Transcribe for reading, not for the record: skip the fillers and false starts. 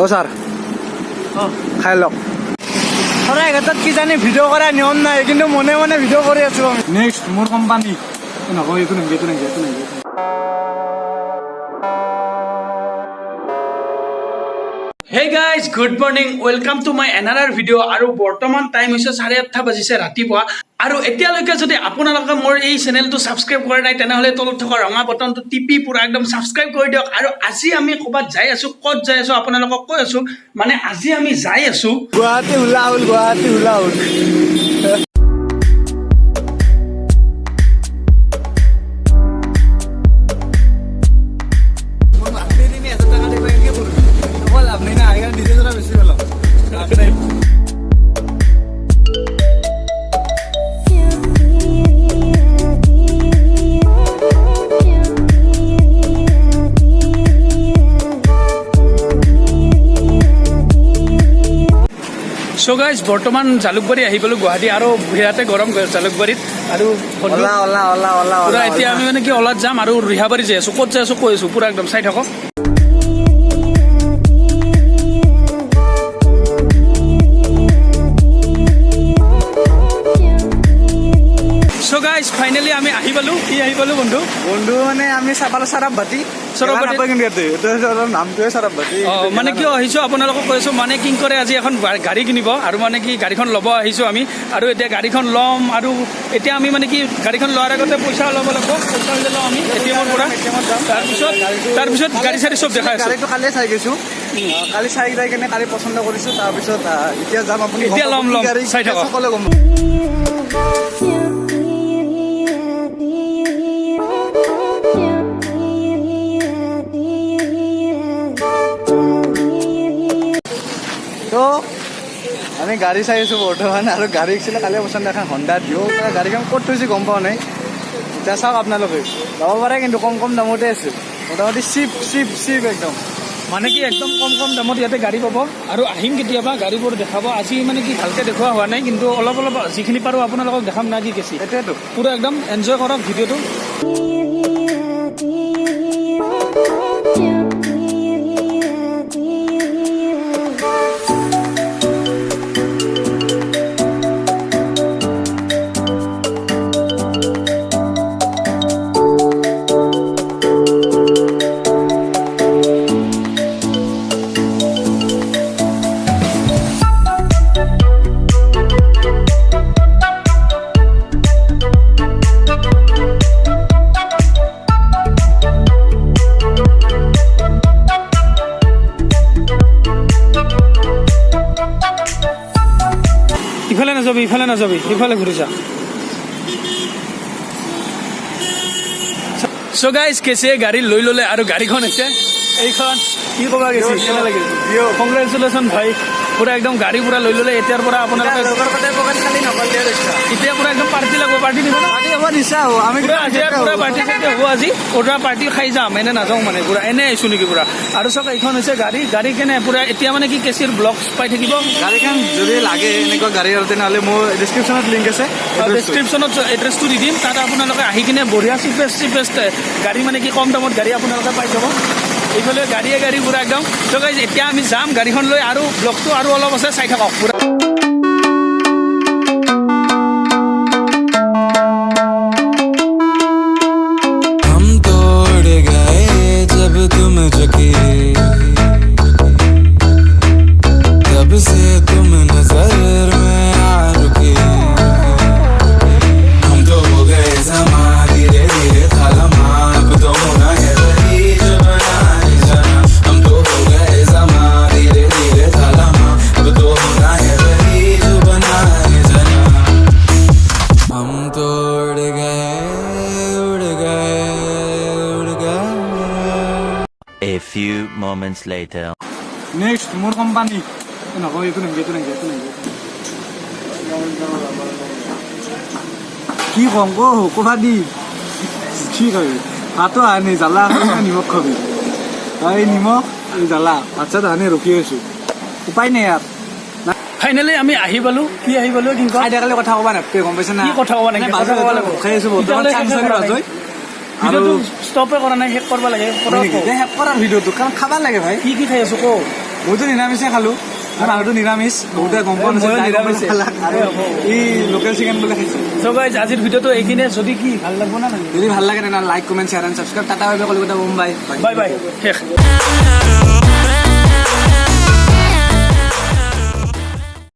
অ' sir খাই লওক। সদায় ক্ষেত্ৰত কি জানি ভিডিঅ' কৰা নিয়ম নাই, কিন্তু মনে মনে ভিডিঅ' কৰি আছো আমি। নেক্সট মোৰ কোম্পানী নকওঁ, এইটো নেকি এইটো নেকি এইটো নেকি Hey guys, good morning. Welcome to my another video. আৰু বৰ্তমান টাইম হৈছে 8:30 বাজিছে ৰাতিপুৱা। আৰু এতিয়ালৈকে যদি আপোনালোকে মোৰ এই চেনেলটো সাবস্ক্ৰাইব কৰা নাই তেনেহলে তলত থকা ৰঙা বটনটো টিপি পুৰা একদম সাবস্ক্ৰাইব কৰি দিয়ক। আৰু আজি আমি ক'বাত যাই আছো, ক'ত যাই আছো আপোনালোকক কৈ আছো। মানে আজি আমি যাই আছো গুৱাহাটী হুলা হ'ল, গুৱাহাটী হুলা হ'ল। সো গাইজ বৰ্তমান জালুকবাৰী আহি গ'লো গুৱাহাটী, আৰু বিৰাটে গৰম জালুকবাৰীত। আৰু পুৰা এতিয়া আমি মানে কি অলাত যাম আৰু ৰিহাবাৰী যাই আছো। ক'ত যাই আছো কৈ আছো, পুৰা একদম চাই থাকক। সো গাইজ ফাইনেলি আমি আহি পালো। কি আহি পালো বন্ধু? বন্ধু মানে আমি চাপালো চাৰাপবাতি। নামটোৱে চাৰাপবাতি। মানে কিয় আহিছো আপোনালোকক কৈছো, মানে কি কৰে আজি এখন গাড়ী কিনিব, আৰু মানে কি গাড়ীখন ল'ব আহিছো আমি। আৰু এতিয়া গাড়ীখন ল'ম, আৰু এতিয়া আমি মানে কি গাড়ীখন লোৱাৰ আগতে পইচা ল'ব লাগিব। পইচা লৈ লওঁ আমি এটিএমৰ পৰা। তাৰপিছত গাড়ী চাড়ী চব দেখাই আছো। গাড়ীটো কালিয়ে চাই গৈছো, কালি চাই যাই কেনে কালি পচন্দ কৰিছো। তাৰপিছত এতিয়া যাম, আপুনি এতিয়া ল'ম চাই থাকক। সকলোৱে গম আমি গাড়ী চাই আছো বৰ্তমান। আৰু গাড়ী আছিলে কালি পচন্দ এখন হণ্ডা দিওঁ, গাড়ীখন ক'ত থৈছে গম পোৱা নাই। এতিয়া চাওক আপোনালোকে, যাব পাৰে কিন্তু কম দামতে আছে। মোটামুটি চিপ একদম। মানে কি একদম কম দামত ইয়াতে গাড়ী পাব। আৰু আহিম কেতিয়াবা গাড়ীবোৰ দেখাব। আজি মানে কি ভালকে দেখুওৱা হোৱা নাই, কিন্তু অলপ যিখিনি পাৰো আপোনালোকক দেখাম না কি কেছি। সেইটোৱেতো পুৰা একদম এনজয় কৰক ভিডিঅ'টো। ইফালে নাযাবি ইফালে ঘূৰি যা। সো গাইজ কেছে গাড়ী লৈ ল'লে, আৰু গাড়ীখন হৈছে এইখন। কি ক'বা গৈছে, কেনে লাগিল? কংগ্ৰেচুলেশ্যন ভাই, পুৰা একদম গাড়ী পুৰা লৈ ল'লে। এতিয়াৰ পৰা আপোনালোকে এতিয়া পুৰা একদম পাৰ্টি লাগিব। পাৰ্টি দিব না? আমি পুৰা পাৰ্টি হ'ব আজি। পুৰা পাৰ্টি খাই যাম, এনে নাযাওঁ মানে পুৰা এনে আহিছো নেকি পুৰা। আৰু চাওক এইখন হৈছে গাড়ী কেনে পুৰা। এতিয়া মানে কি কেচিৰ ব্লগছ পাই থাকিব। গাড়ীখন যদি লাগে এনেকুৱা গাড়ী, আৰু তেনেহ'লে মোৰ ডিছক্ৰিপশ্যনত লিংক আছে। ডিছক্ৰিপশ্যনত এড্ৰেছটো দি দিম, তাত আপোনালোকে আহি কিনে বঢ়িয়া চিপেষ্ট গাড়ী, মানে কি কম দামত গাড়ী আপোনালোকে পাই যাব। এইফালে গাড়ী পুৰা একদম। ত' গাইজ এতিয়া আমি যাম গাড়ীখন লৈ, আৰু ব্লগটো আৰু অলপ আছে, চাই থাকক পুৰা। A few moments later. Next মোৰ কোম্পানী নকওঁ, এইটো নেকি এইটো নেকি এইটো নেকি কি কম ক'বা দি কি খাবি? ভাতো আনি জ্বালা খাবি, নিমখ খাবি? এই নিমখ এই জ্বালা ভাত চাত আনি ৰখি আছো, উপায় নাই ইয়াত। ফাইনেলি আমি আহি পালো। কি আহি পালো কি খাই থাকিলে কথা ক'বা নাপায়, গম পাইছে না? কি কথা ক'ব লাগে? খাই আছো বৰ্তমান ভিডিঅ'টো ষ্টপে কৰা নাই, শেষ কৰিব লাগে। শেষ কৰাৰ ভিডিঅ'টো কাৰণ খাবা লাগে ভাই। কি খাই আছো কওঁ? মইতো নিৰামিষে খালোঁ মানুহটো নিৰামিষ বহুতে গম পোৱা নাছিল ময়ো তাই গম নিৰামিষে। পালে আৰু ই লোকেল চিকেন বোলে খাইছে চ' গাইজ আজিৰ ভিডিঅ'টো এইখিনিয়ে যদি কি ভাল লাগব না যদি ভাল লাগে তেনেহ'লে like comment share and subscribe tata bye bye Kolkata Mumbai bye bye শেষ